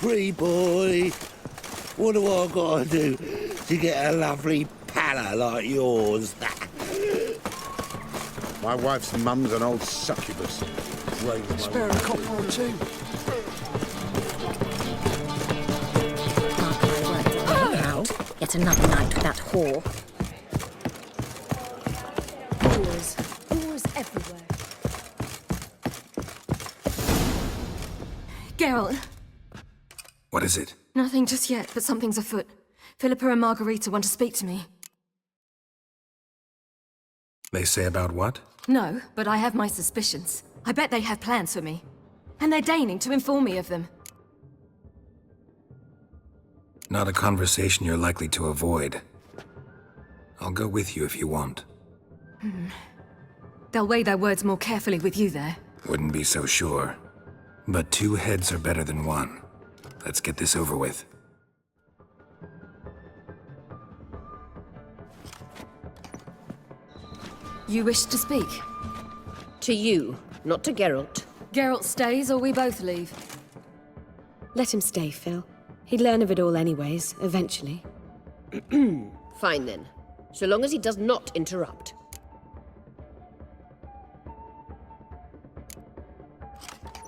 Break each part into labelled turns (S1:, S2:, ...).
S1: pretty boy. What do I gotta do to get a lovely palla like yours?
S2: My wife's mum's an old succubus.
S3: Spare a copper or two.
S4: Yet another night with that whore. Whores everywhere.
S5: Geralt.
S6: What is it?
S5: Nothing just yet, but something's afoot. Philippa and Margarita want to speak to me.
S6: They say about what?
S5: No, but I have my suspicions. I bet they have plans for me. And they're deigning to inform me of them.
S6: Not a conversation you're likely to avoid. I'll go with you if you want.
S5: They'll weigh their words more carefully with you there.
S6: Wouldn't be so sure. But 2 heads are better than 1. Let's get this over with.
S5: You wish to speak?
S4: To you, not to Geralt.
S5: Geralt stays or we both leave?
S7: Let him stay, Phil. He'd learn of it all anyways, eventually.
S4: Fine then. So long as he does not interrupt.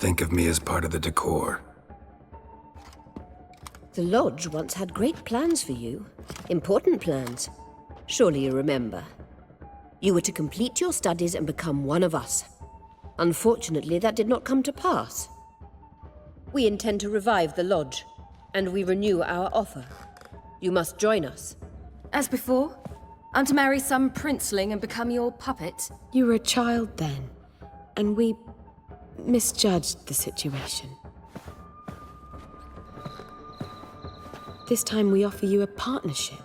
S6: Think of me as part of the decor.
S4: The Lodge once had great plans for you. Important plans. Surely you remember. You were to complete your studies and become one of us. Unfortunately, that did not come to pass. We intend to revive the Lodge, and we renew our offer. You must join us.
S5: As before? I'm to marry some princeling and become your puppet?
S7: You were a child then, and we misjudged the situation. This time we offer you a partnership.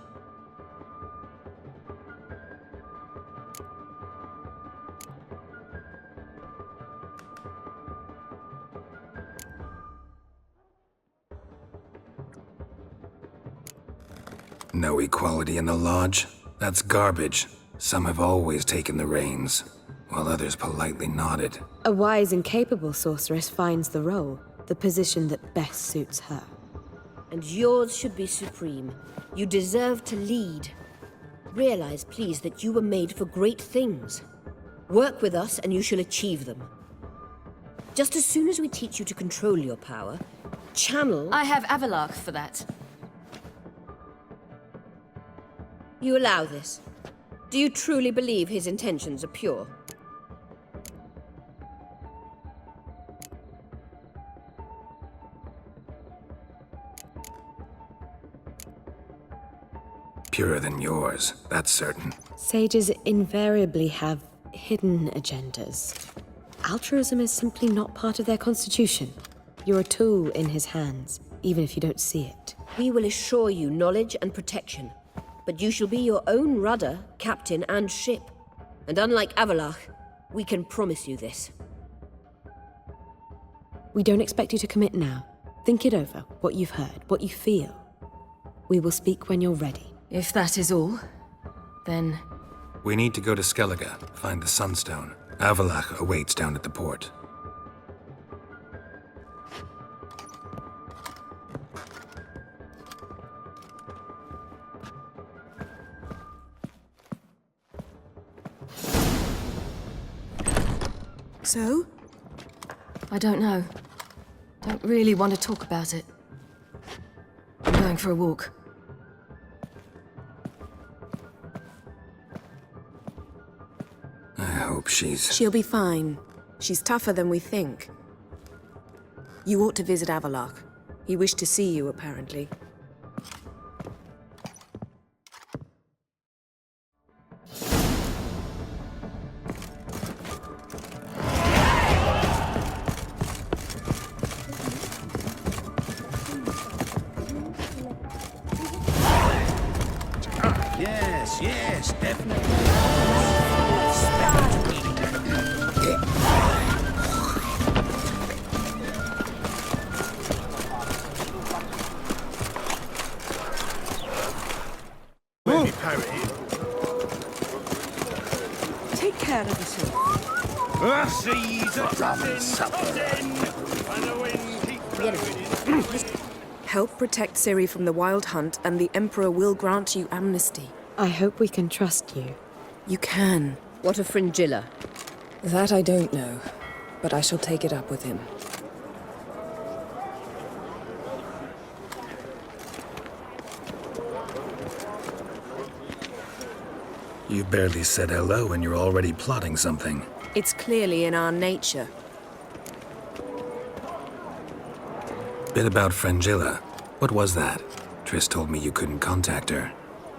S6: No equality in the Lodge? That's garbage. Some have always taken the reins, while others politely nodded.
S7: A wise and capable sorceress finds the role, the position that best suits her.
S4: And yours should be supreme. You deserve to lead. Realize, please, that you were made for great things. Work with us and you shall achieve them. Just as soon as we teach you to control your power, channel...
S5: I have Avalark for that.
S4: You allow this? Do you truly believe his intentions are pure?
S6: Purer than yours, that's certain.
S7: Sages invariably have hidden agendas. Altruism is simply not part of their constitution. You're a tool in his hands, even if you don't see it.
S4: We will assure you knowledge and protection, but you shall be your own rudder, captain, and ship. And unlike Avalark, we can promise you this.
S7: We don't expect you to commit now. Think it over, what you've heard, what you feel. We will speak when you're ready.
S5: If that is all, then...
S6: We need to go to Skellige, find the Sunstone. Avalach awaits down at the port.
S3: So?
S5: I don't know. Don't really want to talk about it. I'm going for a walk.
S6: I hope she's...
S3: She'll be fine. She's tougher than we think. You ought to visit Avalark. He wished to see you, apparently.
S1: Yes, definitely.
S2: Maybe parry.
S3: Take care of yourself.
S1: Seas are tough.
S4: Forget it.
S3: Help protect Ciri from the Wild Hunt, and the Emperor will grant you amnesty.
S7: I hope we can trust you.
S3: You can.
S4: What of Fringilla?
S3: That I don't know, but I shall take it up with him.
S6: You barely said hello and you're already plotting something.
S3: It's clearly in our nature.
S6: Bit about Fringilla. What was that? Triss told me you couldn't contact her.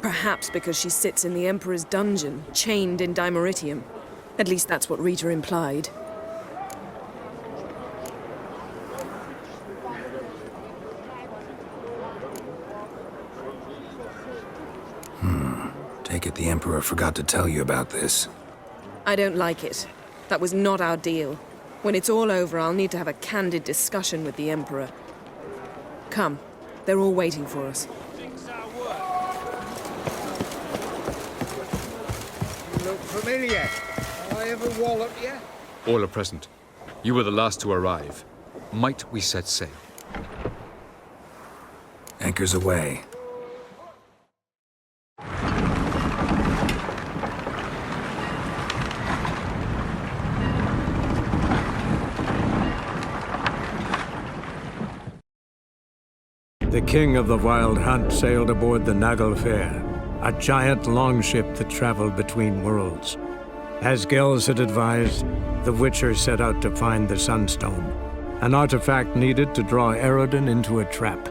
S3: Perhaps because she sits in the Emperor's dungeon, chained in Dimeritium. At least that's what Rita implied.
S6: Take it the Emperor forgot to tell you about this.
S3: I don't like it. That was not our deal. When it's all over, I'll need to have a candid discussion with the Emperor. Come, they're all waiting for us.
S2: You look familiar. I ever wallop you?
S8: All are present. You were the last to arrive. Might we set sail?
S6: Anchors away.
S9: The king of the Wild Hunt sailed aboard the Naglfar, a giant longship that traveled between worlds. As Gels had advised, the Witcher set out to find the Sunstone, an artifact needed to draw Eredin into a trap.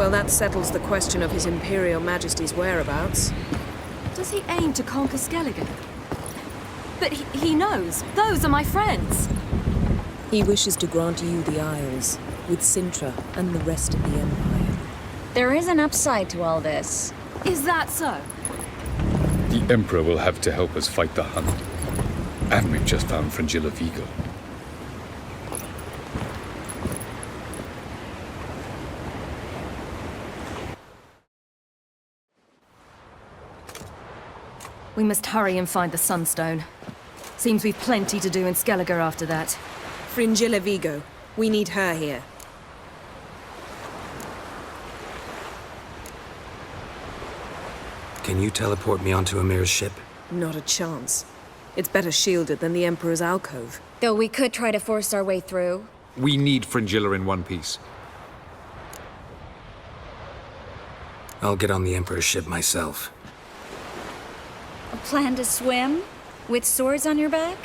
S3: Well, that settles the question of His Imperial Majesty's whereabouts.
S5: Does he aim to conquer Skellige? But he knows. Those are my friends.
S3: He wishes to grant you the Isles, with Sintra and the rest of the Empire.
S10: There is an upside to all this.
S5: Is that so?
S8: The Emperor will have to help us fight the Hunt. And we've just found Fringilla Vigo.
S5: We must hurry and find the Sunstone. Seems we've plenty to do in Skellige after that.
S3: Fringilla Vigo. We need her here.
S6: Can you teleport me onto Amir's ship?
S3: Not a chance. It's better shielded than the Emperor's alcove.
S10: Though we could try to force our way through.
S8: We need Fringilla in one piece.
S6: I'll get on the Emperor's ship myself.
S10: A plan to swim? With swords on your back?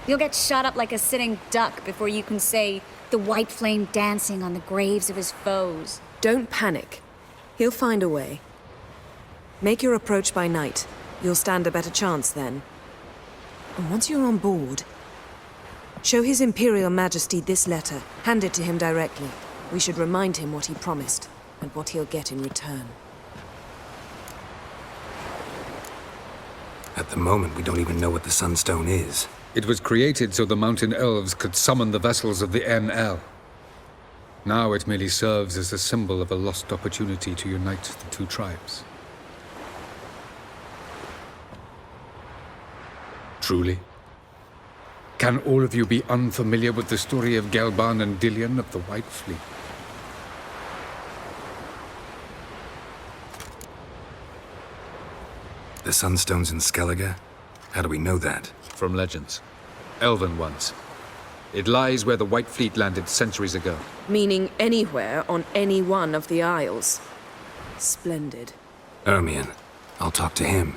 S10: You'll get shot up like a sitting duck before you can say the white flame dancing on the graves of his foes.
S3: Don't panic. He'll find a way. Make your approach by night. You'll stand a better chance then. And once you're on board, show His Imperial Majesty this letter. Hand it to him directly. We should remind him what he promised, and what he'll get in return.
S6: At the moment, we don't even know what the Sunstone is.
S8: It was created so the mountain elves could summon the vessels of the NL. Now it merely serves as a symbol of a lost opportunity to unite the two tribes. Truly? Can all of you be unfamiliar with the story of Gelban and Dillion of the White Fleet?
S6: The Sunstone's in Skellige? How do we know that?
S8: From legends. Elven ones. It lies where the White Fleet landed centuries ago.
S3: Meaning anywhere on any one of the Isles. Splendid.
S6: Ermion. I'll talk to him.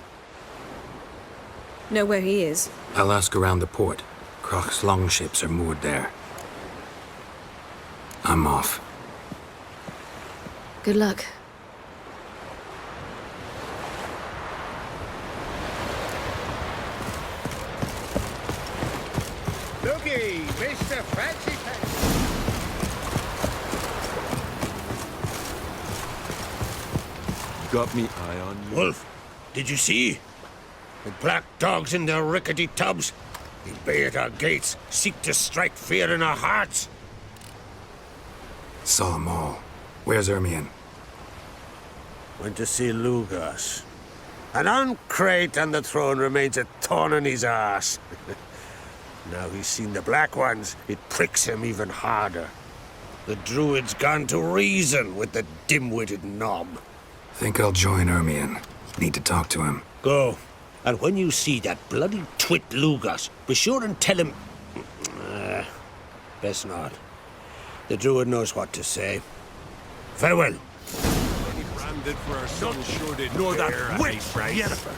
S3: Know where he is?
S6: I'll ask around the port. Croc's longships are moored there. I'm off.
S5: Good luck.
S2: Looky, Mr. Fancy Pants.
S11: Got me eye on you.
S1: Wolf, did you see? The black dogs in their rickety tubs. They bay at our gates, seek to strike fear in our hearts.
S6: Saw 'em all. Where's Ermion?
S1: Went to see Lugas. An uncrate on the throne remains a thorn in his arse. Now he's seen the Black Ones, it pricks him even harder. The Druid's gone to reason with the dim-witted knob.
S6: Think I'll join Ermion. Need to talk to him.
S1: Go. And when you see that bloody twit Lugas, be sure and tell him... best not. The Druid knows what to say. Farewell.
S11: Branded for our son, sure did. Nor that witch, Yennefer.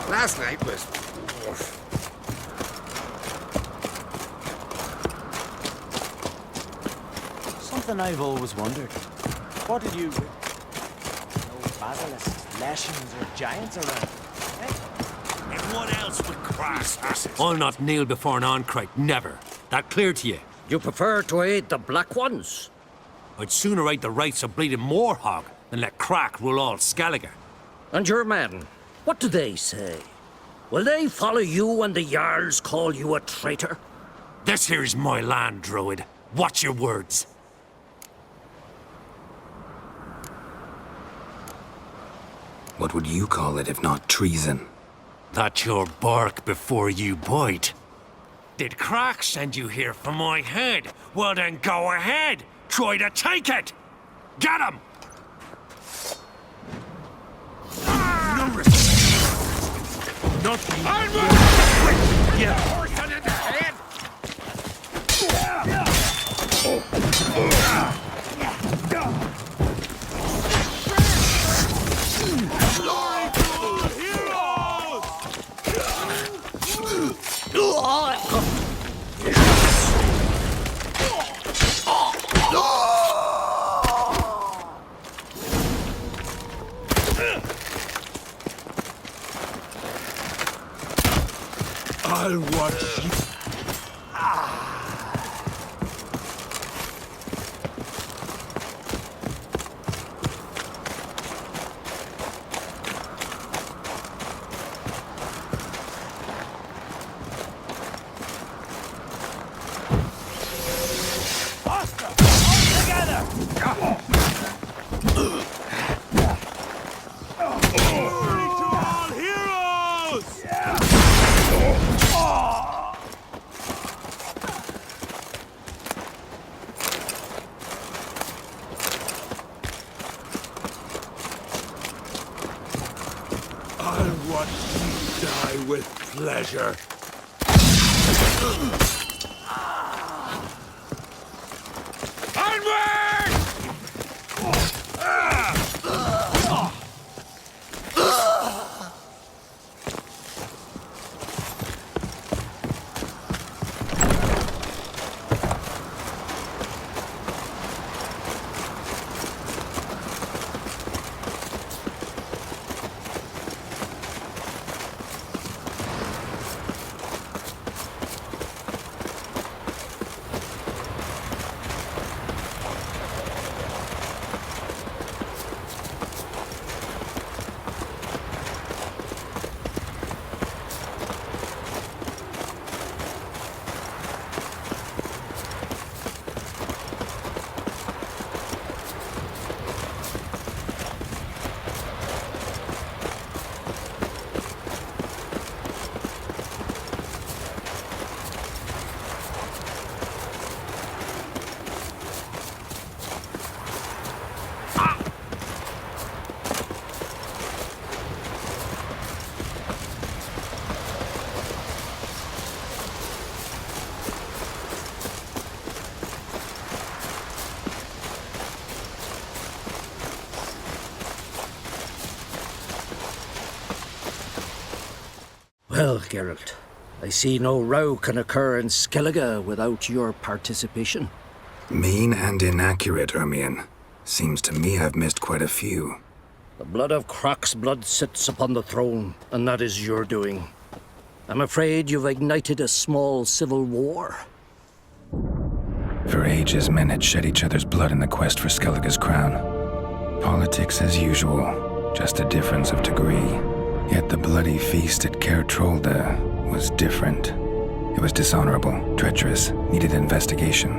S1: Last night was...
S12: Something I've always wondered. What did you... No basilisks, lashings, or giants around, eh?
S13: And what else would cross us? I'll not kneel before an Oncrite, never. That clear to you?
S14: You prefer to aid the Black Ones?
S13: I'd sooner aid the rights of bleeding Moorhog than let Crack rule all Skellige.
S14: And your men, what do they say? Will they follow you when the Jarls call you a traitor?
S13: This here's my land, Druid. Watch your words.
S6: What would you call it if not treason?
S13: That's your bark before you bite. Did Crack send you here for my head? Well then go ahead. Try to take it. Get him!
S2: Nothing. Yeah. Person in the head.
S11: I'll watch you. I'll watch you die with pleasure.
S14: Well, Geralt, I see no row can occur in Skellige without your participation.
S6: Mean and inaccurate, Ermion. Seems to me I've missed quite a few.
S14: The blood of Croc's blood sits upon the throne, and that is your doing. I'm afraid you've ignited a small civil war.
S6: For ages, men had shed each other's blood in the quest for Skellige's crown. Politics as usual, just a difference of degree. Yet the bloody feast at Caer Trolda was different. It was dishonorable, treacherous, needed investigation.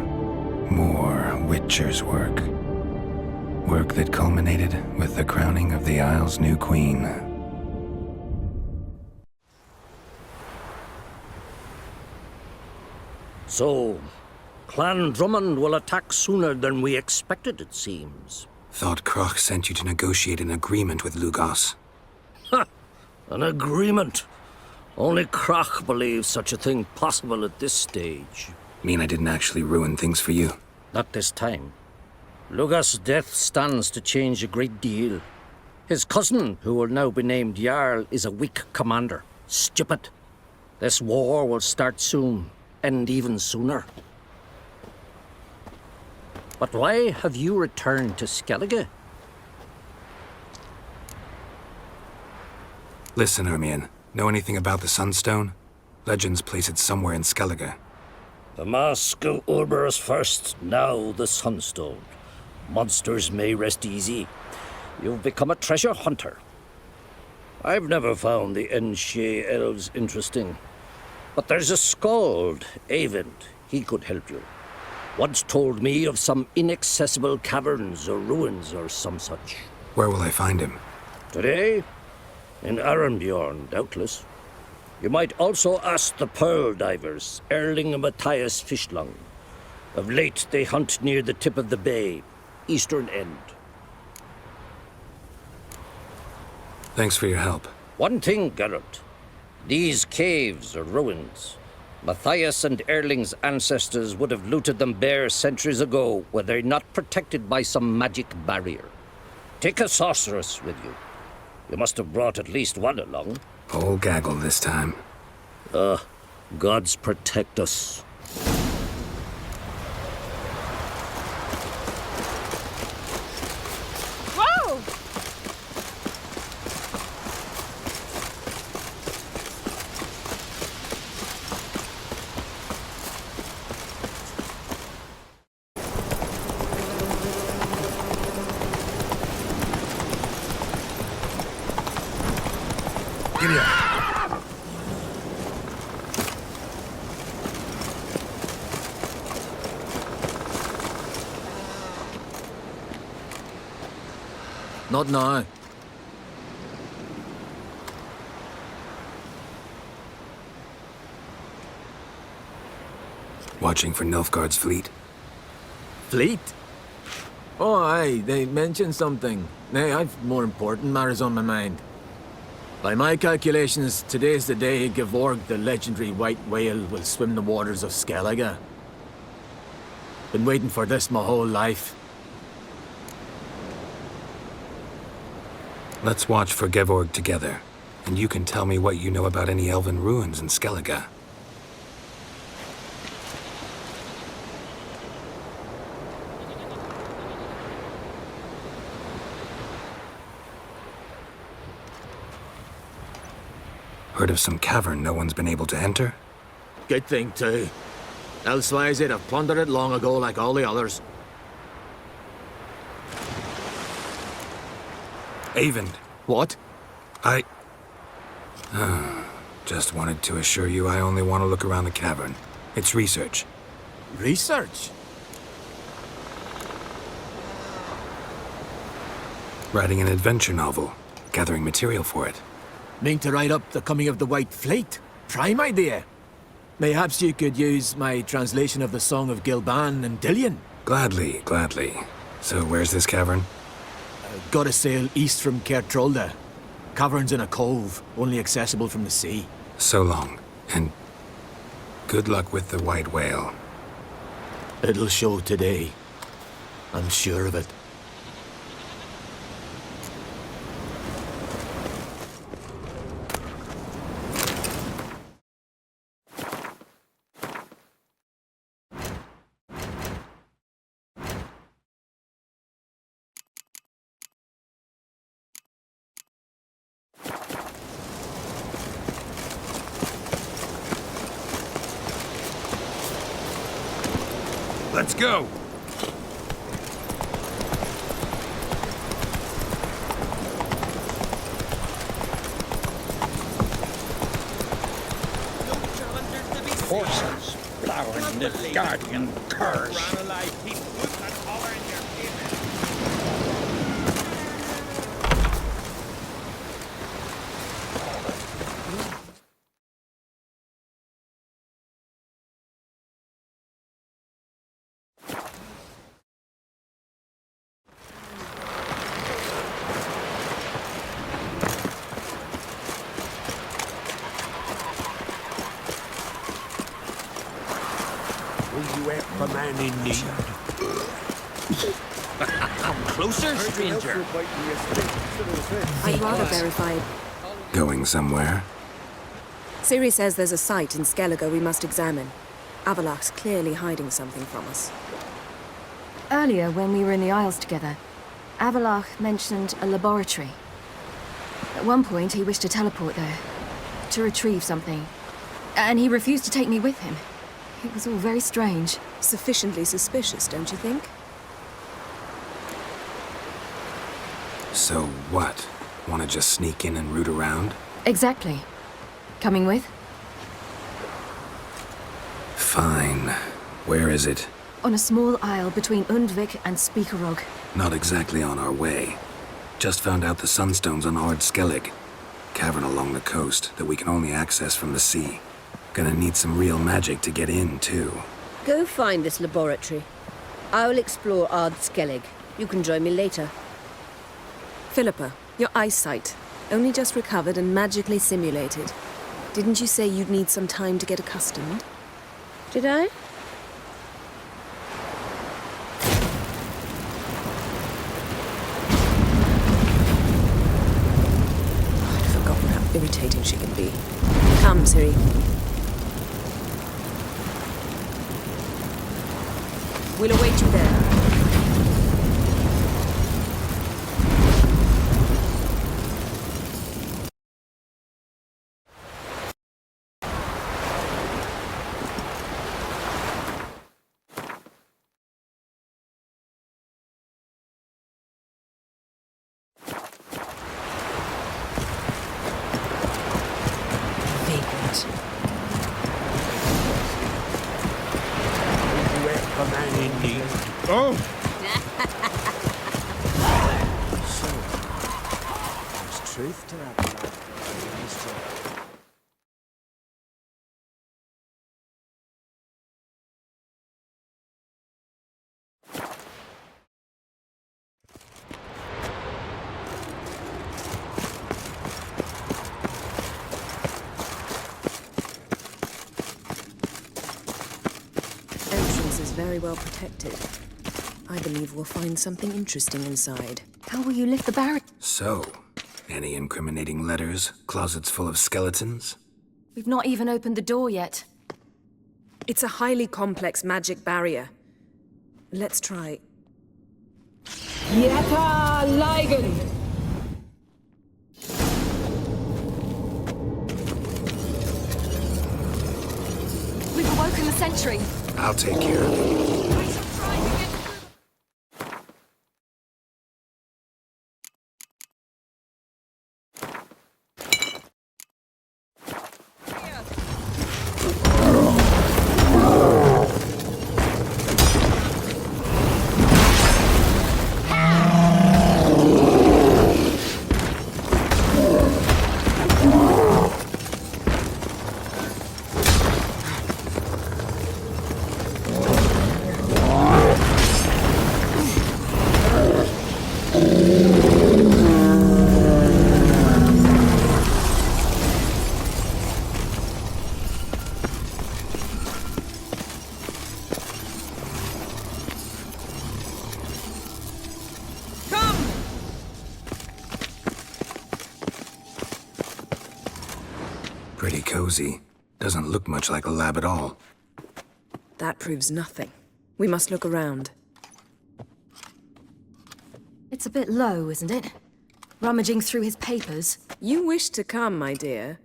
S6: More Witcher's work. Work that culminated with the crowning of the Isle's new queen.
S14: So, Clan Drummond will attack sooner than we expected, it seems.
S6: Thought Croc sent you to negotiate an agreement with Lugos.
S14: Ha! An agreement. Only Croc believes such a thing possible at this stage.
S6: Mean I didn't actually ruin things for you?
S14: Not this time. Lugos' death stands to change a great deal. His cousin, who will now be named Jarl, is a weak commander. Stupid. This war will start soon, end even sooner. But why have you returned to Skellige?
S6: Listen, Ermion. Know anything about the Sunstone? Legends place it somewhere in Skellige.
S14: The Mask of Urberus first, now the Sunstone. Monsters may rest easy. You've become a treasure hunter. I've never found the Enshe elves interesting. But there's a skald, Eyvind. He could help you. Once told me of some inaccessible caverns or ruins or some such.
S6: Where will I find him?
S14: Today? In Arenbjorn, doubtless. You might also ask the pearl divers, Erling and Matthias Fishlung. Of late, they hunt near the tip of the bay, eastern end.
S6: Thanks for your help.
S14: One thing, Geralt. These caves are ruins. Matthias and Erling's ancestors would have looted them bare centuries ago were they not protected by some magic barrier. Take a sorceress with you. You must have brought at least one along.
S6: Whole gaggle this time.
S14: Gods protect us.
S15: Whoa!
S6: Giddy up.
S12: Not now.
S6: Watching for Nilfgaard's fleet.
S12: Fleet? Oh, aye, they mentioned something. Nay, I've more important matters on my mind. By my calculations, today's the day Gevorg, the legendary white whale, will swim the waters of Skellige. Been waiting for this my whole life.
S6: Let's watch for Gevorg together, and you can tell me what you know about any elven ruins in Skellige. Heard of some cavern no one's been able to enter?
S12: Good thing, too. Elsewise, they'd have plundered it long ago like all the others.
S6: Eyvind.
S12: What?
S6: Just wanted to assure you I only want to look around the cavern. It's research.
S12: Research?
S6: Writing an adventure novel. Gathering material for it.
S12: Mean to write up the coming of the White Fleet? Prime idea. Perhaps you could use my translation of the Song of Gilban and Dillion.
S6: Gladly, gladly. So where's this cavern?
S12: Gotta sail east from Caer Trolda. Cavern's in a cove, only accessible from the sea.
S6: So long. And good luck with the white whale.
S12: It'll show today. I'm sure of it.
S11: Let's go!
S15: Horses plowing the guardian curse.
S1: Will you help a man in need?
S15: Come closer, stranger.
S3: I'd rather verify it.
S6: Going somewhere?
S3: Ciri says there's a site in Skellige we must examine. Avalach's clearly hiding something from us.
S5: Earlier, when we were in the Isles together, Avalach mentioned a laboratory. At one point, he wished to teleport there, to retrieve something. And he refused to take me with him. It was all very strange.
S3: Sufficiently suspicious, don't you think?
S6: So what? Want to just sneak in and root around?
S5: Exactly. Coming with?
S6: Fine. Where is it?
S5: On a small isle between Undvik and Speakerog.
S6: Not exactly on our way. Just found out the Sunstone's on Ard Skellig. Cavern along the coast that we can only access from the sea. Gonna need some real magic to get in, too.
S4: Go find this laboratory. I will explore Ard Skellig. You can join me later.
S3: Philippa, your eyesight. Only just recovered and magically simulated. Didn't you say you'd need some time to get accustomed?
S4: Did I?
S3: I'd forgotten how irritating she can be. Come, Ciri. We'll await you there.
S11: Oh!
S2: There's truth to that, lad.
S3: Entrance is very well protected. I believe we'll find something interesting inside.
S5: How will you lift the barrier?
S6: So, any incriminating letters? Closets full of skeletons?
S5: We've not even opened the door yet.
S3: It's a highly complex magic barrier. Let's try.
S4: Yeta Ligen!
S5: We've awoken the sentry.
S6: I'll take care of it. Pretty cozy. Doesn't look much like a lab at all.
S3: That proves nothing. We must look around.
S5: It's a bit low, isn't it? Rummaging through his papers.
S3: You wish to come, my dear.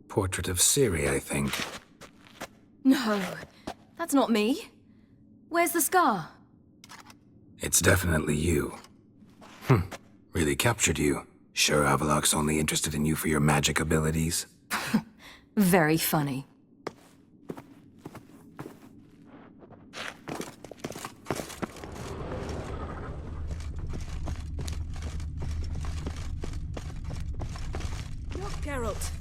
S6: Portrait of Ciri, I think.
S5: No, that's not me. Where's the scar?
S6: It's definitely you. Really captured you. Sure Avalok's only interested in you for your magic abilities?
S5: Very funny.
S3: Look, Geralt.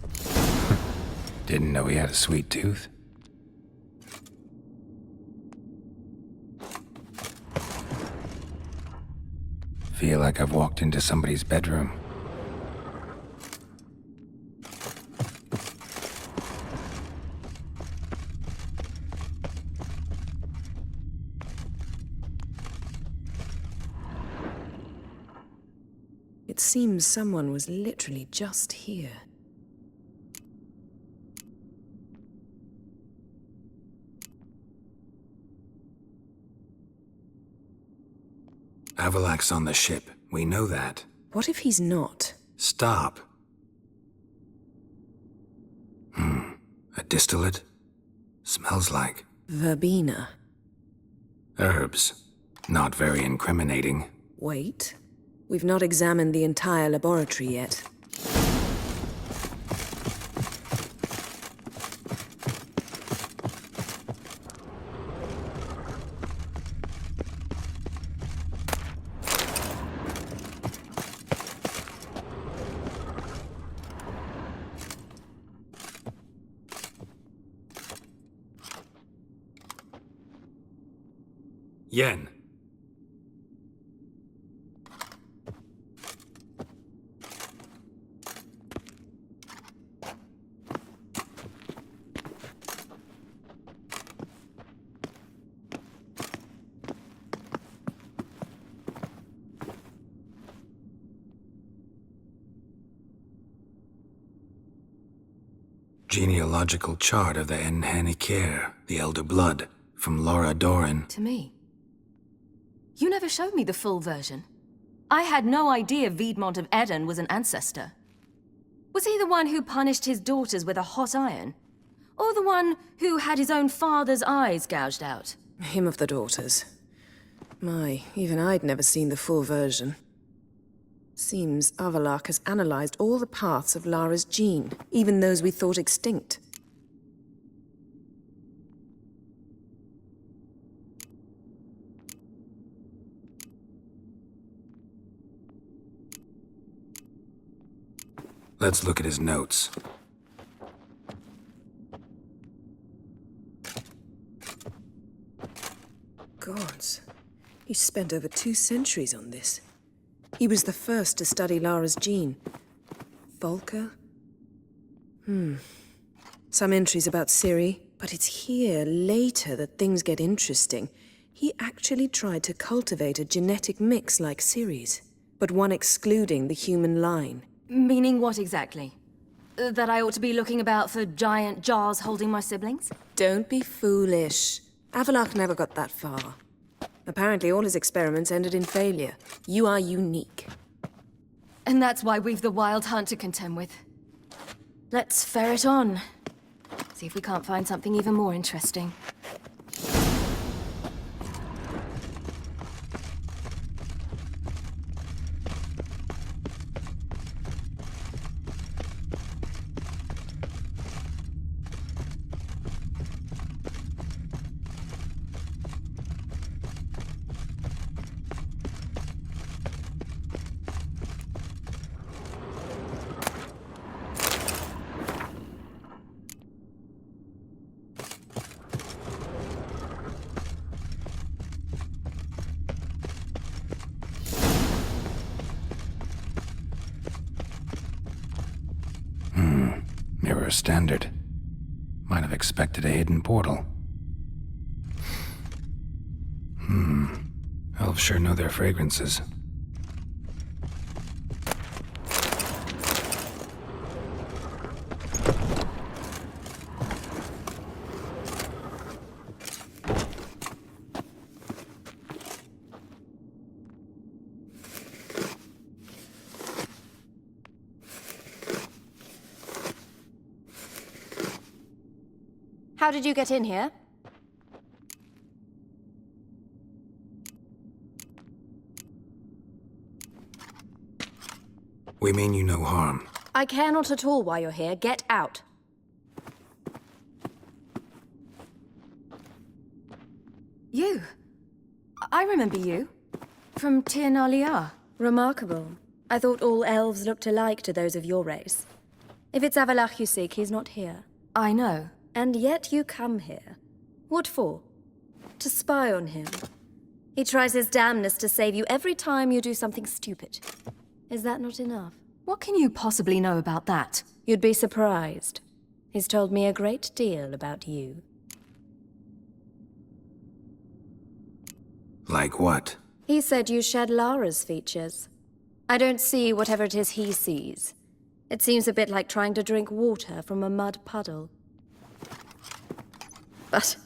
S6: Didn't know he had a sweet tooth. Feel like I've walked into somebody's bedroom.
S3: It seems someone was literally just here.
S6: Avalok's on the ship. We know that.
S3: What if he's not?
S6: Stop. A distillate? Smells like
S3: Verbena.
S6: herbs. Not very incriminating.
S3: Wait. We've not examined the entire laboratory yet.
S6: Yen. Genealogical chart of the Enhanikir, the Elder Blood, from Laura Doran.
S5: To me. You never showed me the full version. I had no idea Viedmont of Eden was an ancestor. Was he the one who punished his daughters with a hot iron? Or the one who had his own father's eyes gouged out?
S3: Him of the daughters. My, even I'd never seen the full version. Seems Avalok has analyzed all the paths of Lara's gene, even those we thought extinct.
S6: Let's look at his notes.
S3: Gods. He spent over 2 centuries on this. He was the first to study Lara's gene. Volker? Some entries about Ciri, but it's here, later, that things get interesting. He actually tried to cultivate a genetic mix like Ciri's, but one excluding the human line.
S5: Meaning what exactly? That I ought to be looking about for giant jars holding my siblings?
S3: Don't be foolish. Avalok never got that far. Apparently all his experiments ended in failure. You are unique.
S5: And that's why we've the Wild Hunt to contend with. Let's ferret on. See if we can't find something even more interesting.
S6: Mirror standard. Might have expected a hidden portal. Elves sure know their fragrances.
S5: How did you get in here?
S6: We mean you no harm.
S5: I care not at all why you're here. Get out. You. I remember you. From Tir na Liar.
S7: Remarkable. I thought all elves looked alike to those of your race. If it's Avalach you seek, he's not here.
S5: I know.
S7: And yet you come here. What for? To spy on him. He tries his damnedest to save you every time you do something stupid. Is that not enough?
S5: What can you possibly know about that?
S7: You'd be surprised. He's told me a great deal about you.
S6: Like what?
S7: He said you shared Lara's features. I don't see whatever it is he sees. It seems a bit like trying to drink water from a mud puddle. But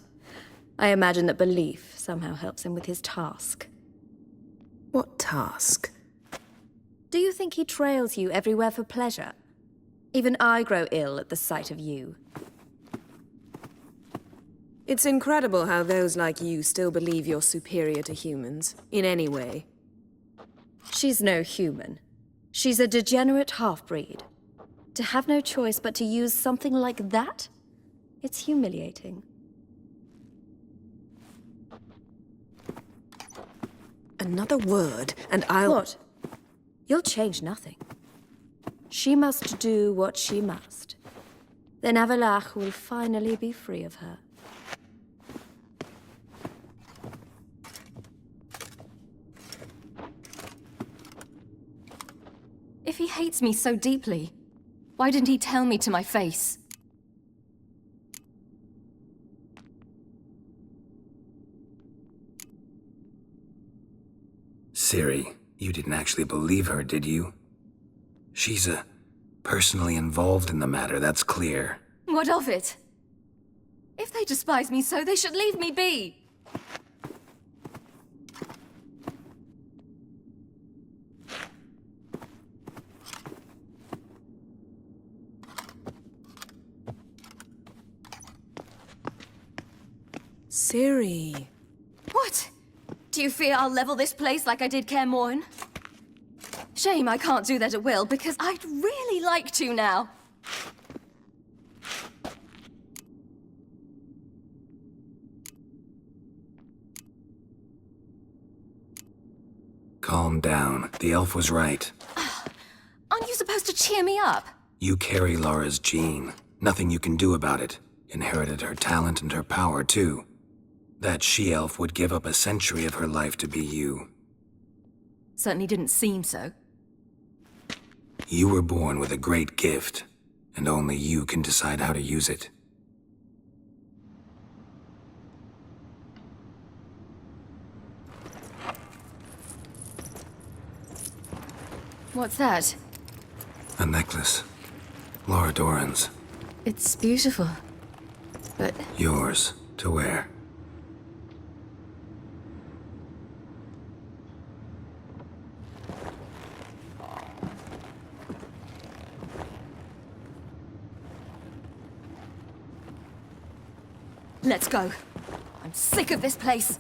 S7: I imagine that belief somehow helps him with his task.
S3: What task?
S7: Do you think he trails you everywhere for pleasure? Even I grow ill at the sight of you.
S3: It's incredible how those like you still believe you're superior to humans, in any way.
S7: She's no human. She's a degenerate half-breed. To have no choice but to use something like that? It's humiliating.
S3: Another word, and I'll...
S7: What? You'll change nothing. She must do what she must. Then Avalach will finally be free of her.
S5: If he hates me so deeply, why didn't he tell me to my face?
S6: Ciri, you didn't actually believe her, did you? She's personally involved in the matter, that's clear.
S5: What of it? If they despise me so, they should leave me be.
S3: Ciri.
S5: What? Do you fear I'll level this place like I did Kaer Morhen? Shame I can't do that at will, because I'd really like to now.
S6: Calm down. The elf was right.
S5: Aren't you supposed to cheer me up?
S6: You carry Lara's gene. Nothing you can do about it. Inherited her talent and her power, too. That she-elf would give up a century of her life to be you.
S5: Certainly didn't seem so.
S6: You were born with a great gift, and only you can decide how to use it.
S5: What's that?
S6: A necklace. Lara Doran's.
S5: It's beautiful, but...
S6: Yours, to wear.
S5: Let's go. I'm sick of this place.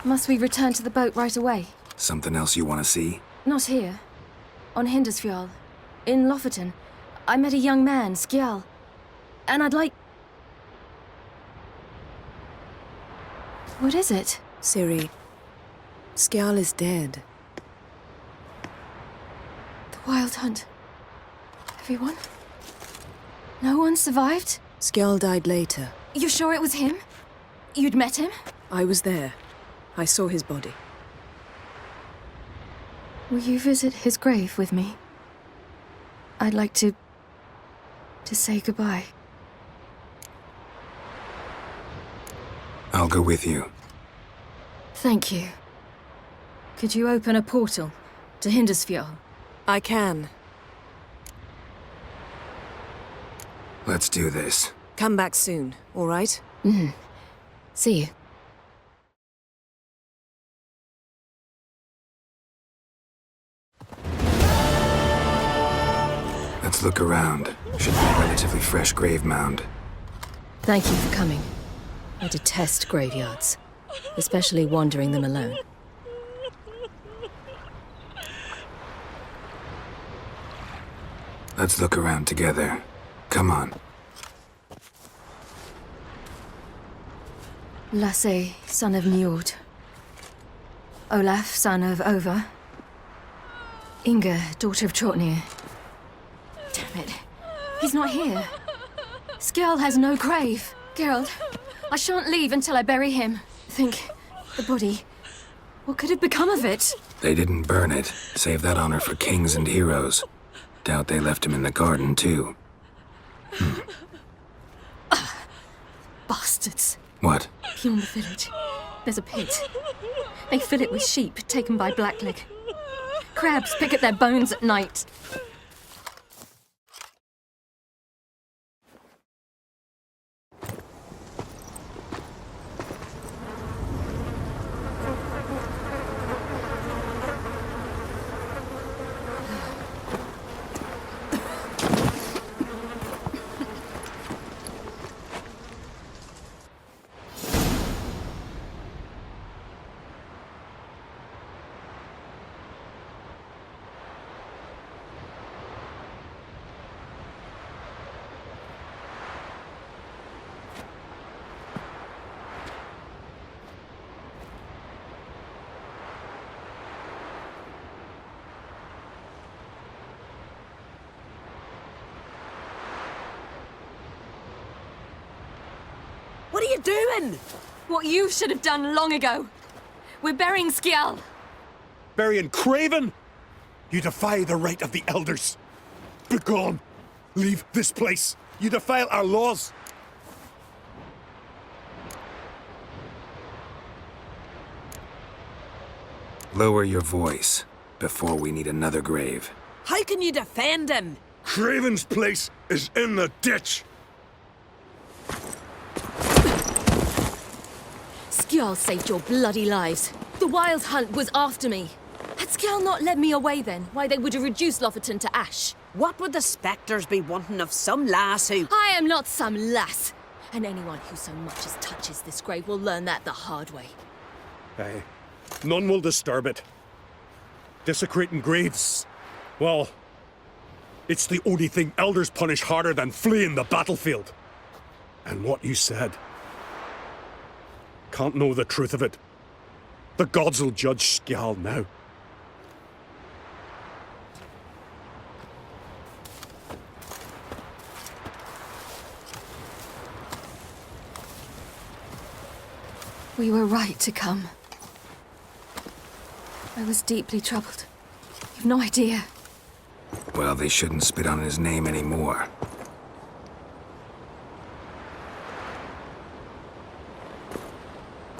S5: Must we return to the boat right away?
S6: Something else you want to see?
S5: Not here. On Hindersfjall. In Lofoten. I met a young man, Skjal. And I'd like... What is it?
S3: Ciri, Skjal is dead.
S5: The Wild Hunt. Everyone? No one survived?
S3: Skjal died later.
S5: You sure it was him? You'd met him?
S3: I was there. I saw his body.
S5: Will you visit his grave with me? I'd like to say goodbye.
S6: I'll go with you.
S5: Thank you. Could you open a portal to Hindersfjord?
S3: I can.
S6: Let's do this.
S3: Come back soon, all right?
S5: See you.
S6: Let's look around. Should be a relatively fresh grave mound.
S5: Thank you for coming. I detest graveyards, especially wandering them alone.
S6: Let's look around together. Come on.
S5: Lasse, son of Njord. Olaf, son of Over. Inga, daughter of Trotnir. Damn it. He's not here. Skjall has no grave. Geralt, I shan't leave until I bury him. Think, the body. What could have become of it?
S6: They didn't burn it. Save that honor for kings and heroes. Doubt they left him in the garden, too.
S5: Bastards.
S6: What?
S5: Beyond the village, there's a pit. They fill it with sheep taken by Blackleg. Crabs pick at their bones at night.
S3: What are you doing?
S5: What you should have done long ago. We're burying Skjall.
S11: Burying Craven? You defy the right of the elders. Begone. Leave this place. You defile our laws.
S6: Lower your voice before we need another grave.
S3: How can you defend him?
S11: Craven's place is in the ditch.
S5: Skjall saved your bloody lives. The Wild Hunt was after me. Had Skjall not led me away then, why they would have reduced Lofoten to ash.
S3: What would the spectres be wanting of some lass who...
S5: I am not some lass. And anyone who so much as touches this grave will learn that the hard way.
S11: Aye. None will disturb it. Desecrating graves. Well, it's the only thing elders punish harder than fleeing the battlefield. And what you said. Can't know the truth of it. The gods will judge Skjall now.
S5: We were right to come. I was deeply troubled. You've no idea.
S6: Well, they shouldn't spit on his name anymore.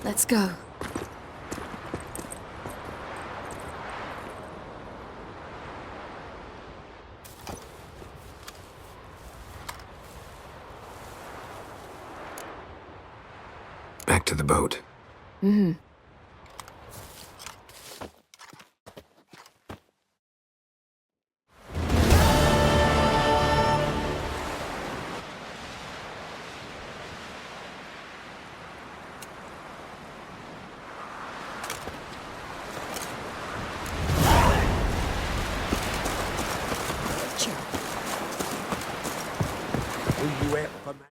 S5: Let's go.
S6: Back to the boat.
S5: Mm-hmm.
S1: Who you at for, man?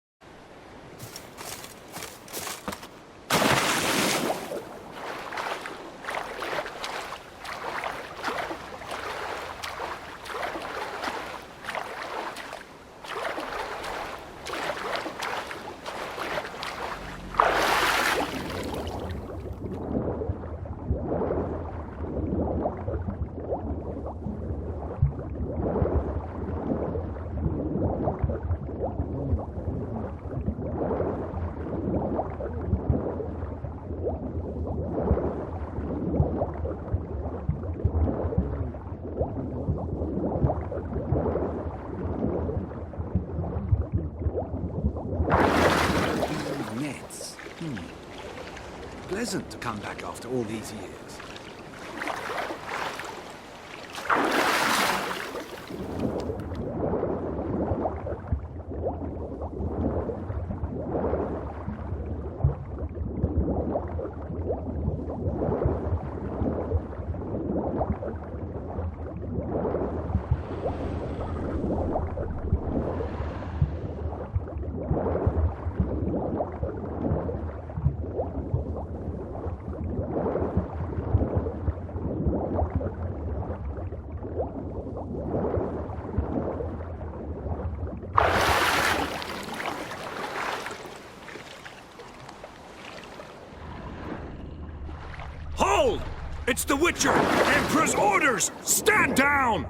S15: pleasant to come back after all these years.
S13: Hold! It's the Witcher! Emperor's orders! Stand down!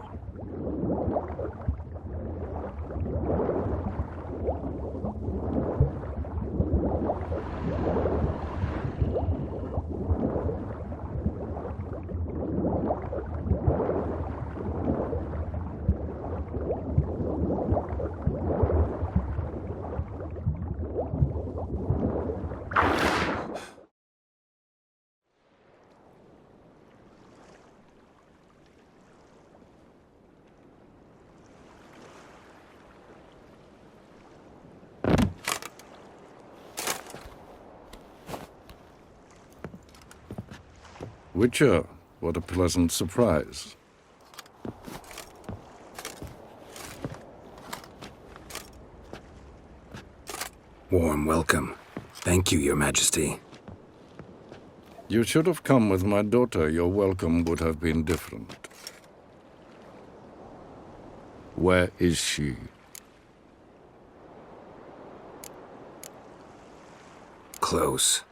S16: Witcher, what a pleasant surprise.
S6: Warm welcome. Thank you, Your Majesty.
S16: You should have come with my daughter. Your welcome would have been different. Where is she?
S6: Close.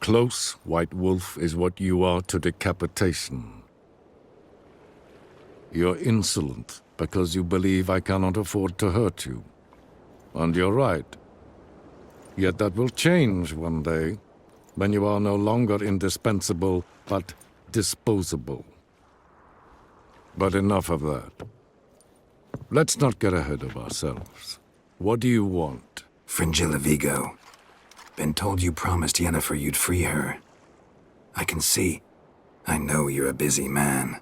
S16: Close, White Wolf, is what you are to decapitation. You're insolent because you believe I cannot afford to hurt you. And you're right. Yet that will change one day, when you are no longer indispensable, but disposable. But enough of that. Let's not get ahead of ourselves. What do you want?
S6: Fringilla Vigo. Been told you promised Yennefer you'd free her. I can see. I know you're a busy man.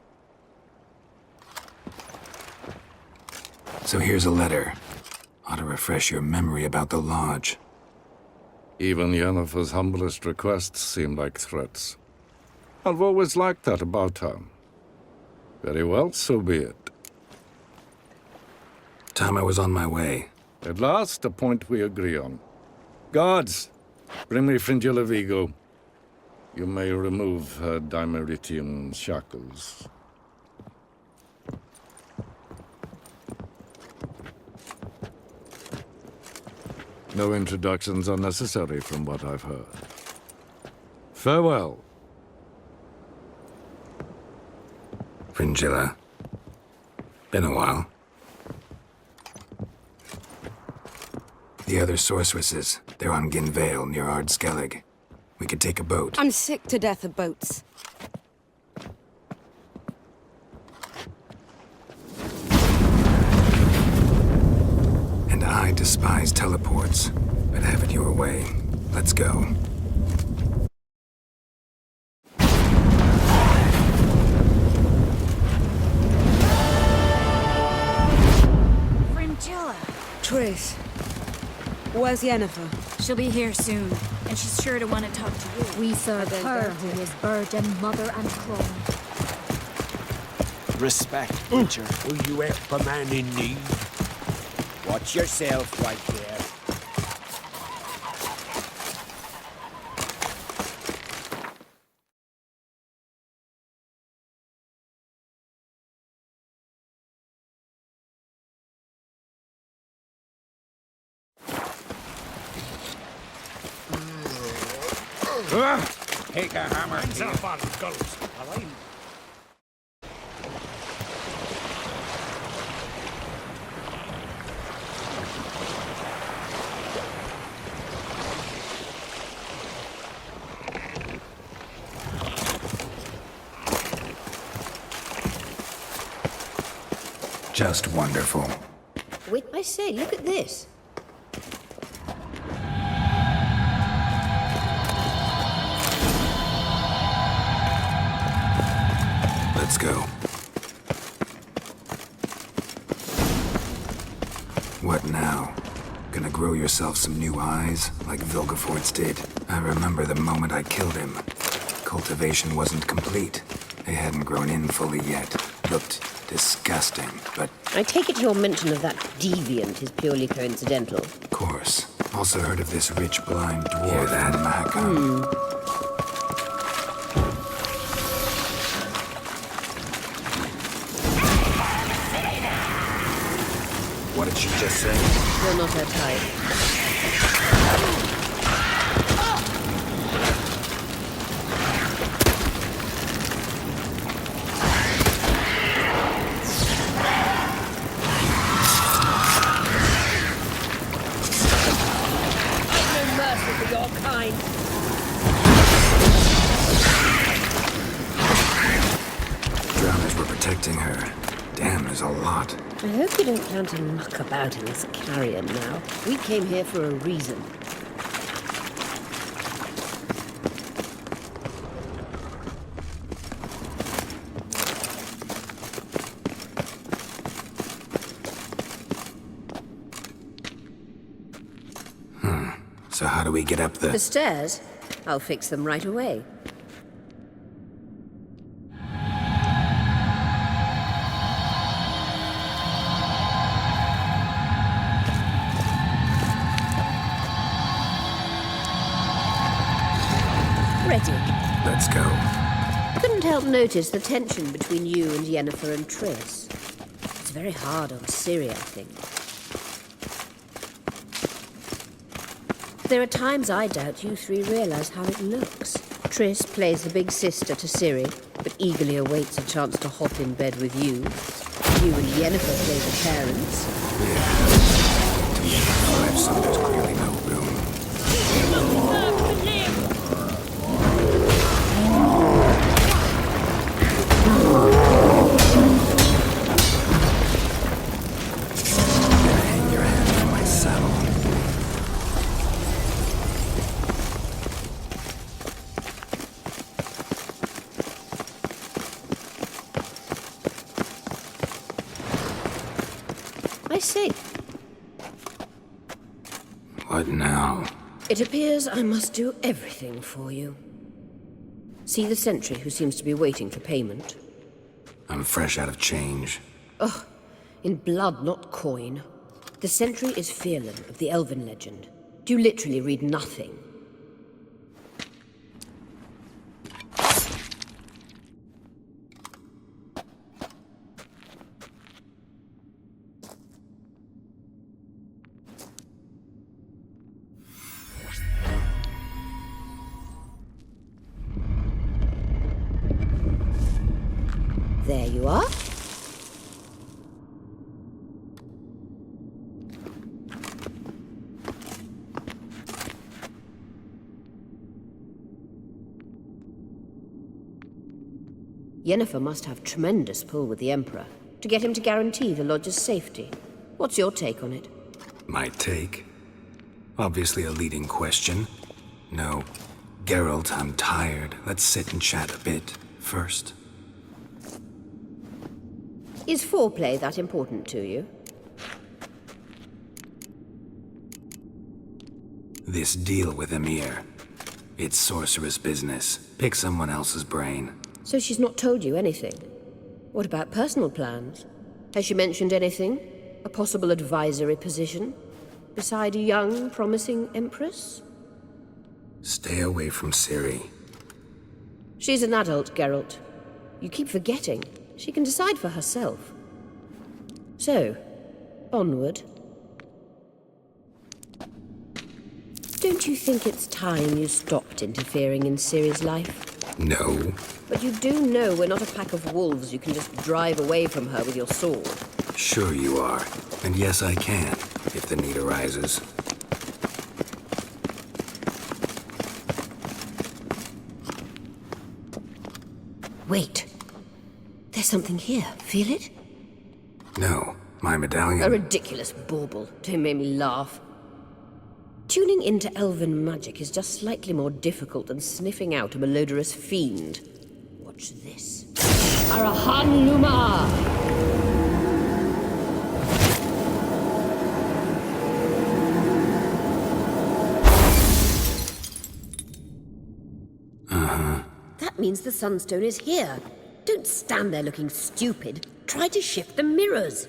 S6: So here's a letter. Ought to refresh your memory about the Lodge.
S16: Even Yennefer's humblest requests seem like threats. I've always liked that about her. Very well, so be it.
S6: Time I was on my way.
S16: At last, a point we agree on. Guards, bring me Fringilla Vigo. You may remove her Dimeritian shackles. No introductions are necessary from what I've heard. Farewell.
S6: Fringilla. Been a while. The other sorceresses, they're on Ginvale near Ardskellig. We could take a boat.
S17: I'm sick to death of boats.
S6: And I despise teleports, but have it your way. Let's go.
S10: Fringilla.
S17: Triss. Where's Yennefer?
S10: She'll be here soon, and she's sure to want to talk to you.
S4: We serve her who is burden, mother, and crone.
S15: Respect, Witcher.
S1: Will you help a man in need?
S2: Watch yourself right there.
S15: Take a hammer.
S13: Hands up on gulls.
S6: Just wonderful.
S4: Wait, I say, look at this.
S6: Let's go. What now? Gonna grow yourself some new eyes, like Vilgefortz did? I remember the moment I killed him. Cultivation wasn't complete. They hadn't grown in fully yet. Looked disgusting, but...
S4: I take it your mention of that deviant is purely coincidental.
S6: Of course. Also heard of this rich blind dwarf that Mahakam. What did she just say?
S4: You're not her type.
S6: Drowners were protecting her. Damn, there's a lot.
S4: I hope you don't plan to muck about in this carrion now. We came here for a reason.
S6: So how do we get up
S4: The stairs? I'll fix them right away. Ready.
S6: Let's go.
S4: Couldn't help notice the tension between you and Yennefer and Triss. It's very hard on Ciri, I think. There are times I doubt you three realize how it looks. Triss plays the big sister to Ciri, but eagerly awaits a chance to hop in bed with you. You and Yennefer play the parents.
S6: PS5, so there's clearly no room. Hang your hand from my saddle.
S4: I see.
S6: What now?
S4: It appears I must do everything for you. See the sentry who seems to be waiting for payment?
S6: I'm fresh out of change.
S4: Ugh, in blood, not coin. The sentry is Fearlan of the Elven legend. Do you literally read nothing? There you are. Yennefer must have tremendous pull with the Emperor to get him to guarantee the Lodge's safety. What's your take on it?
S6: My take? Obviously a leading question. No. Geralt, I'm tired. Let's sit and chat a bit first.
S4: Is foreplay that important to you?
S6: This deal with Emir. It's sorceress business. Pick someone else's brain.
S4: So she's not told you anything? What about personal plans? Has she mentioned anything? A possible advisory position? Beside a young, promising Empress?
S6: Stay away from Ciri.
S4: She's an adult, Geralt. You keep forgetting. She can decide for herself. So, onward. Don't you think it's time you stopped interfering in Ciri's life?
S6: No.
S4: But you do know we're not a pack of wolves you can just drive away from her with your sword.
S6: Sure you are. And yes, I can, if the need arises.
S4: Wait. There's something here. Feel it?
S6: No, my medallion.
S4: A ridiculous bauble. Don't make me laugh. Tuning into elven magic is just slightly more difficult than sniffing out a malodorous fiend. What Watch this. Arahan Luma! That means the Sunstone is here. Don't stand there looking stupid. Try to shift the mirrors.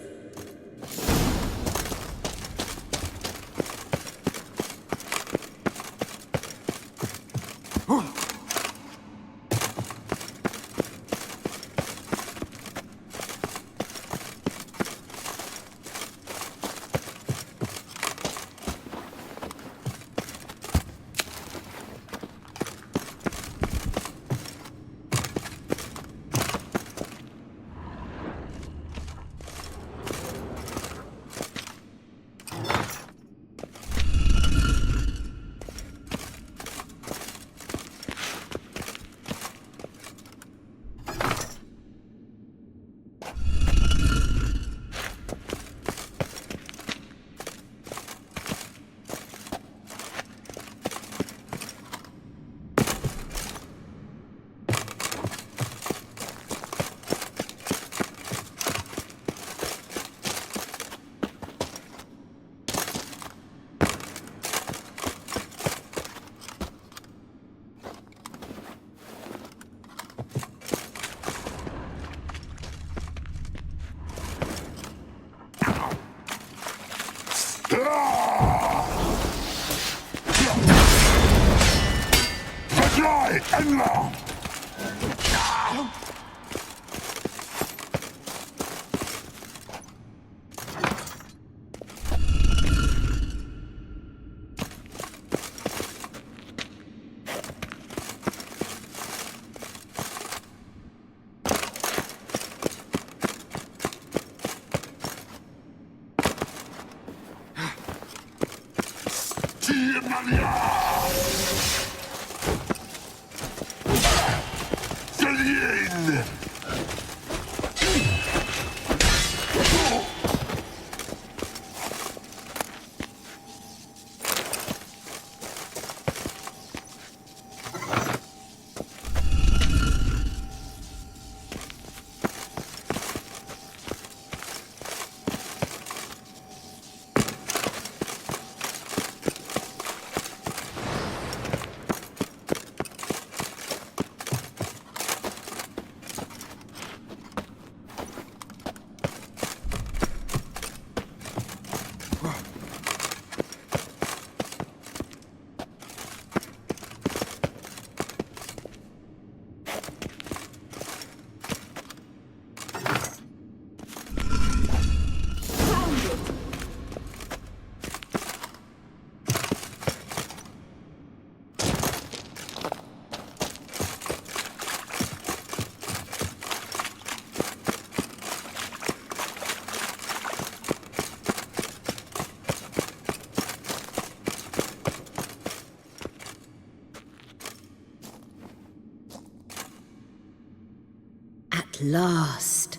S4: At last.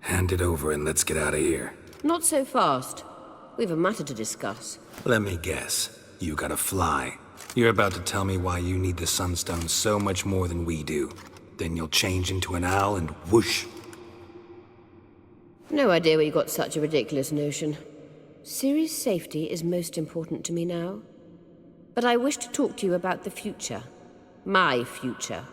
S6: Hand it over and let's get out of here.
S4: Not so fast. We've a matter to discuss.
S6: Let me guess. You gotta fly. You're about to tell me why you need the Sunstone so much more than we do. Then you'll change into an owl and whoosh.
S4: No idea where you got such a ridiculous notion. Ciri's safety is most important to me now. But I wish to talk to you about the future. My future.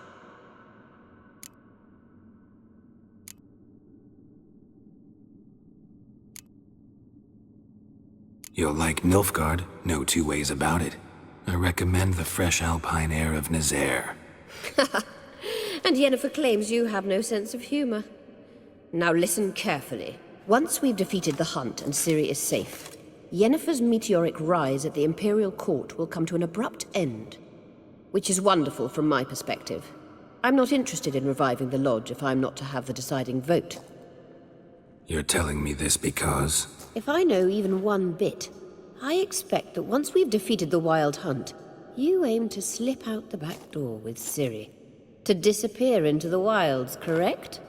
S6: You'll like Nilfgaard, no two ways about it. I recommend the fresh alpine air of Nazaire.
S4: And Yennefer claims you have no sense of humor. Now listen carefully. Once we've defeated the hunt and Ciri is safe, Yennefer's meteoric rise at the Imperial Court will come to an abrupt end. Which is wonderful from my perspective. I'm not interested in reviving the Lodge if I'm not to have the deciding vote.
S6: You're telling me this because...
S4: If I know even one bit, I expect that once we've defeated the Wild Hunt, you aim to slip out the back door with Ciri. To disappear into the wilds, correct?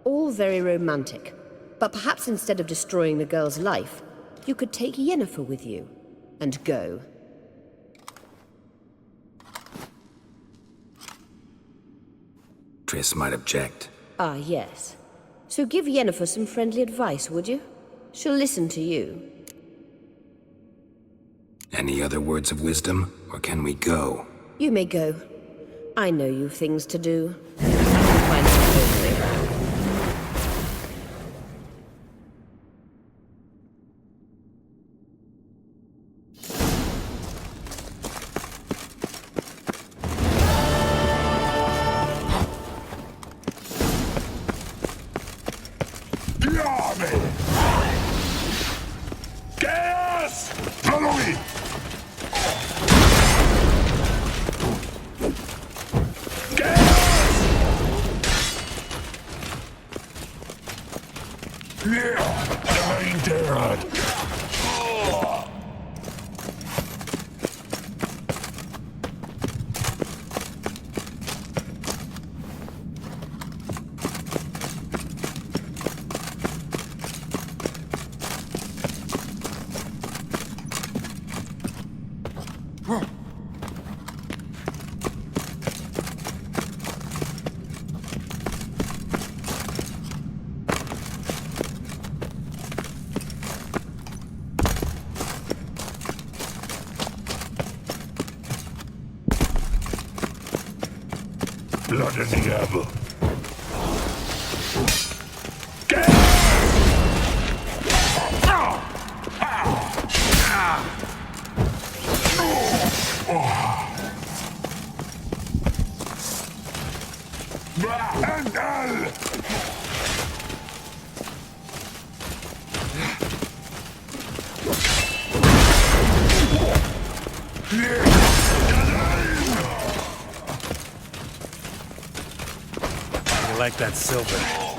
S4: All very romantic. But perhaps instead of destroying the girl's life, you could take Yennefer with you, and go.
S6: Triss might object.
S4: Ah, yes. So give Yennefer some friendly advice, would you? She'll listen to you.
S6: Any other words of wisdom, or can we go?
S4: You may go. I know you've things to do. Find some place.
S13: Follow me! Blood in the apple.
S1: I like that silver.